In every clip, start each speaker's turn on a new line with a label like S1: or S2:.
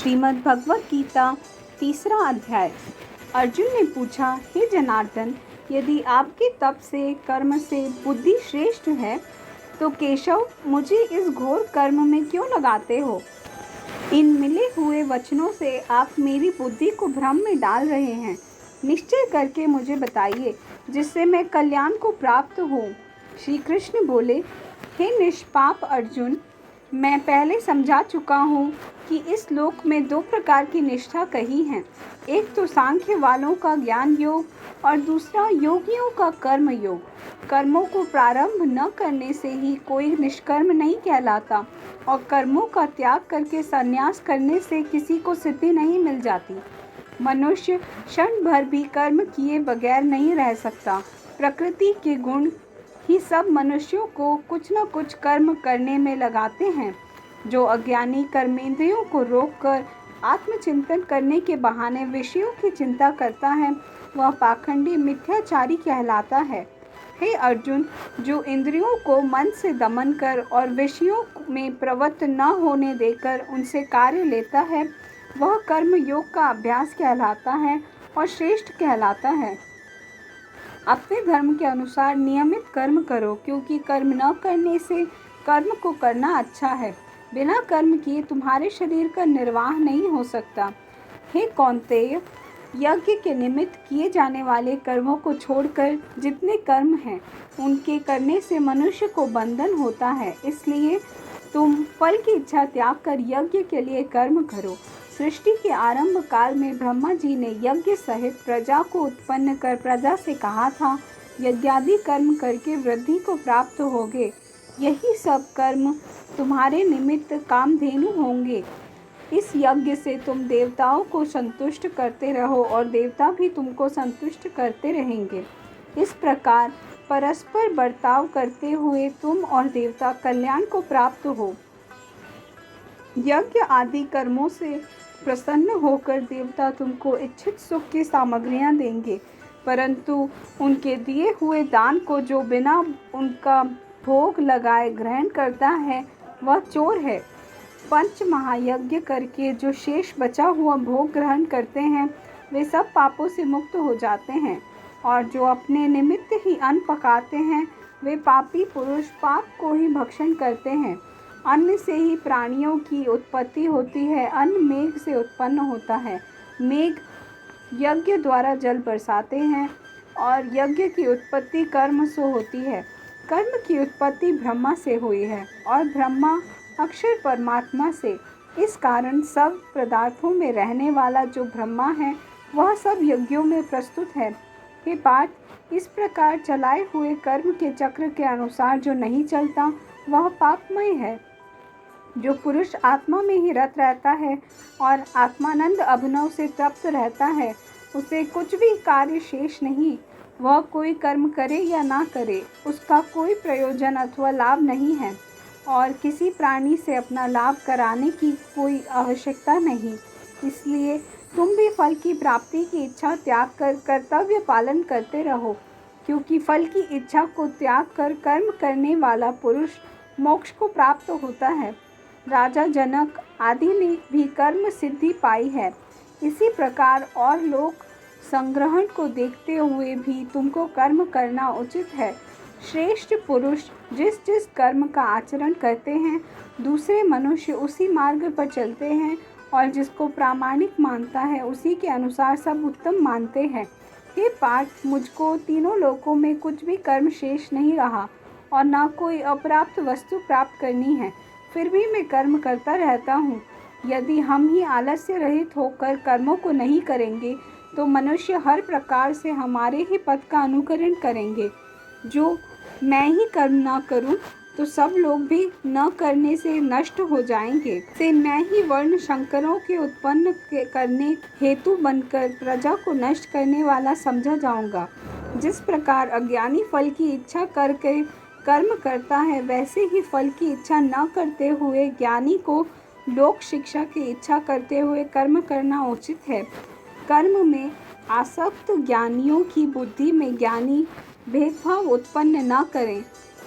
S1: श्रीमद् भगवत गीता तीसरा अध्याय। अर्जुन ने पूछा, हे जनार्दन, यदि आपके तप से कर्म से बुद्धि श्रेष्ठ है तो केशव मुझे इस घोर कर्म में क्यों लगाते हो? इन मिले हुए वचनों से आप मेरी बुद्धि को भ्रम में डाल रहे हैं। निश्चय करके मुझे बताइए जिससे मैं कल्याण को प्राप्त हो। श्री कृष्ण बोले, हे निष्पाप अर्जुन, मैं पहले समझा चुका हूँ कि इस लोक में दो प्रकार की निष्ठा कही है। एक तो सांख्य वालों का ज्ञान योग और दूसरा योगियों का कर्म योग। कर्मों को प्रारंभ न करने से ही कोई निष्कर्म नहीं कहलाता और कर्मों का त्याग करके संन्यास करने से किसी को सिद्धि नहीं मिल जाती। मनुष्य क्षण भर भी कर्म किए बगैर नहीं रह सकता। प्रकृति के गुण ही सब मनुष्यों को कुछ न कुछ कर्म करने में लगाते हैं। जो अज्ञानी कर्मेंद्रियों को रोककर आत्मचिंतन करने के बहाने विषयों की चिंता करता है, वह पाखंडी मिथ्याचारी कहलाता है। हे अर्जुन, जो इंद्रियों को मन से दमन कर और विषयों में प्रवृत्त न होने देकर उनसे कार्य लेता है, वह कर्म योग का अभ्यास कहलाता है और श्रेष्ठ कहलाता है। अपने धर्म के अनुसार नियमित कर्म करो, क्योंकि कर्म न करने से कर्म को करना अच्छा है। बिना कर्म किए तुम्हारे शरीर का निर्वाह नहीं हो सकता। हे कौन्तेय, यज्ञ के निमित्त किए जाने वाले कर्मों को छोड़कर जितने कर्म हैं उनके करने से मनुष्य को बंधन होता है। इसलिए तुम फल की इच्छा त्याग कर यज्ञ के लिए कर्म करो। सृष्टि के आरंभ काल में ब्रह्मा जी ने यज्ञ सहित प्रजा को उत्पन्न कर प्रजा से कहा था, यज्ञादि कर्म करके वृद्धि को प्राप्त होगे। यही सब कर्म तुम्हारे निमित्त कामधेनु होंगे। इस यज्ञ से तुम देवताओं को संतुष्ट करते रहो और देवता भी तुमको संतुष्ट करते रहेंगे। इस प्रकार परस्पर बर्ताव करते हुए तुम और देवता कल्याण को प्राप्त हो। यज्ञ आदि कर्मों से प्रसन्न होकर देवता तुमको इच्छित सुख की सामग्रियां देंगे, परंतु उनके दिए हुए दान को जो बिना उनका भोग लगाए ग्रहण करता है वह चोर है। पंच महायज्ञ करके जो शेष बचा हुआ भोग ग्रहण करते हैं वे सब पापों से मुक्त हो जाते हैं, और जो अपने निमित्त ही अन्न पकाते हैं वे पापी पुरुष पाप को ही भक्षण करते हैं। अन्न से ही प्राणियों की उत्पत्ति होती है। अन्न मेघ से उत्पन्न होता है। मेघ यज्ञ द्वारा जल बरसाते हैं और यज्ञ की उत्पत्ति कर्म से होती है। कर्म की उत्पत्ति ब्रह्मा से हुई है और ब्रह्मा अक्षर परमात्मा से। इस कारण सब पदार्थों में रहने वाला जो ब्रह्मा है वह सब यज्ञों में प्रस्तुत है। हे पार्थ, इस प्रकार चलाए हुए कर्म के चक्र के अनुसार जो नहीं चलता वह पापमय है। जो पुरुष आत्मा में ही रत रहता है और आत्मानंद अभिनव से तृप्त रहता है, उसे कुछ भी कार्य शेष नहीं। वह कोई कर्म करे या ना करे, उसका कोई प्रयोजन अथवा लाभ नहीं है और किसी प्राणी से अपना लाभ कराने की कोई आवश्यकता नहीं। इसलिए तुम भी फल की प्राप्ति की इच्छा त्याग कर कर्तव्य पालन करते रहो, क्योंकि फल की इच्छा को त्याग कर कर्म करने वाला पुरुष मोक्ष को प्राप्त होता है। राजा जनक आदि ने भी कर्म सिद्धि पाई है। इसी प्रकार और लोक संग्रहण को देखते हुए भी तुमको कर्म करना उचित है। श्रेष्ठ पुरुष जिस जिस कर्म का आचरण करते हैं दूसरे मनुष्य उसी मार्ग पर चलते हैं, और जिसको प्रामाणिक मानता है उसी के अनुसार सब उत्तम मानते हैं। हे पार्थ, मुझको तीनों लोकों में कुछ भी कर्म शेष नहीं रहा और ना कोई अप्राप्त वस्तु प्राप्त करनी है, फिर भी मैं कर्म करता रहता हूँ। यदि हम ही आलस्य रहित होकर कर्मों को नहीं करेंगे तो मनुष्य हर प्रकार से हमारे ही पथ का अनुकरण करेंगे। जो मैं ही कर्म ना करूं तो सब लोग भी न करने से नष्ट हो जाएंगे। से मैं ही वर्ण शंकरों के उत्पन्न करने हेतु बनकर प्रजा को नष्ट करने वाला समझा जाऊंगा। जिस प्रकार अज्ञानी फल की इच्छा करके कर्म करता है, वैसे ही फल की इच्छा न करते हुए ज्ञानी को लोक शिक्षा की इच्छा करते हुए कर्म करना उचित है। कर्म में आसक्त ज्ञानियों की बुद्धि में ज्ञानी भेदभाव उत्पन्न न करें,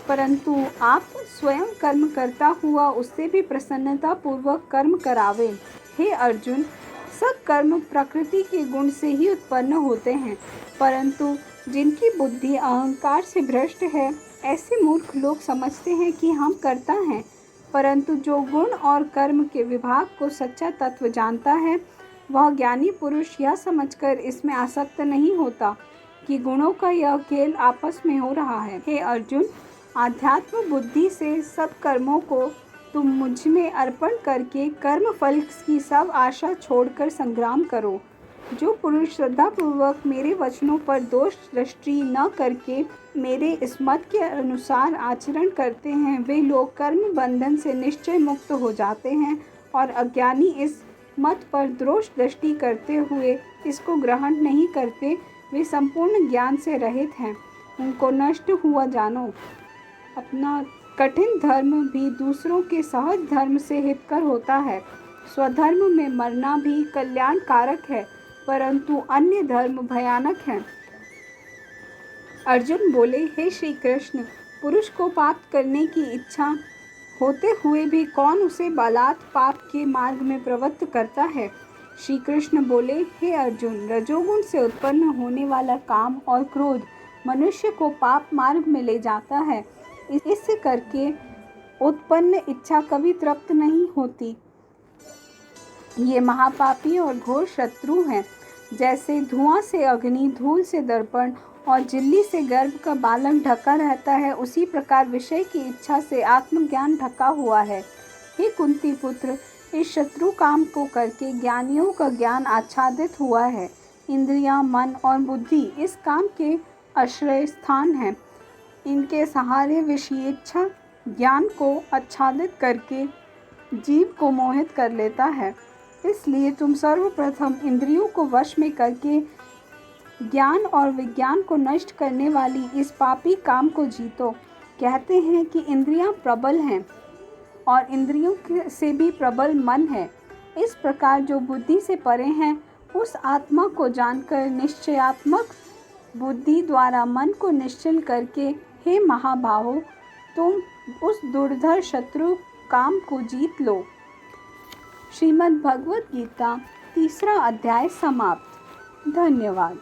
S1: परंतु आप स्वयं कर्म करता हुआ उससे भी प्रसन्नता पूर्वक कर्म करावें। हे अर्जुन, सब कर्म प्रकृति के गुण से ही उत्पन्न होते हैं, परंतु जिनकी बुद्धि अहंकार से भ्रष्ट है, ऐसे मूर्ख लोग समझते हैं कि हम कर्ता हैं। परंतु जो गुण और कर्म के विभाग को सच्चा तत्व जानता है, वह ज्ञानी पुरुष यह समझकर इसमें आसक्त नहीं होता कि गुणों का यह खेल आपस में हो रहा है। हे अर्जुन, आध्यात्म बुद्धि से सब कर्मों को तुम मुझ में अर्पण करके कर्म फल की सब आशा छोड़कर संग्राम करो। जो पुरुष श्रद्धापूर्वक मेरे वचनों पर दोष दृष्टि न करके मेरे इस मत के अनुसार आचरण करते हैं, वे लोग कर्म बंधन से निश्चय मुक्त हो जाते हैं, और अज्ञानी इस मत पर दोष दृष्टि करते हुए इसको ग्रहण नहीं करते, वे संपूर्ण ज्ञान से रहित हैं। उनको नष्ट हुआ जानो। अपना कठिन धर्म भी दूसरों के सहज धर्म से हितकर होता है। स्वधर्म में मरना भी कल्याणकारक है, परंतु अन्य धर्म भयानक है। अर्जुन बोले, हे श्री कृष्ण, पुरुष को पाप करने की इच्छा होते हुए भी कौन उसे बलात् पाप के मार्ग में प्रवृत्त करता है? श्री कृष्ण बोले, हे अर्जुन, रजोगुण से उत्पन्न होने वाला काम और क्रोध मनुष्य को पाप मार्ग में ले जाता है। इससे करके उत्पन्न इच्छा कभी तृप्त नहीं होती। ये महापापी और घोर शत्रु हैं। जैसे धुआं से अग्नि, धूल से दर्पण और झिल्ली से गर्भ का बालक ढका रहता है, उसी प्रकार विषय की इच्छा से आत्मज्ञान ढका हुआ है। हे कुंती पुत्र, इस शत्रु काम को करके ज्ञानियों का ज्ञान आच्छादित हुआ है। इंद्रियां, मन और बुद्धि इस काम के आश्रय स्थान हैं। इनके सहारे विषयेच्छा ज्ञान को आच्छादित करके जीव को मोहित कर लेता है। इसलिए तुम सर्वप्रथम इंद्रियों को वश में करके ज्ञान और विज्ञान को नष्ट करने वाली इस पापी काम को जीतो। कहते हैं कि इंद्रियां प्रबल हैं और इंद्रियों से भी प्रबल मन है। इस प्रकार जो बुद्धि से परे हैं, उस आत्मा को जानकर निश्चयात्मक बुद्धि द्वारा मन को निश्चल करके, हे महाबाहो, तुम उस दुर्धर शत्रु काम को जीत लो। श्रीमद् भगवद गीता 3रा अध्याय समाप्त। धन्यवाद।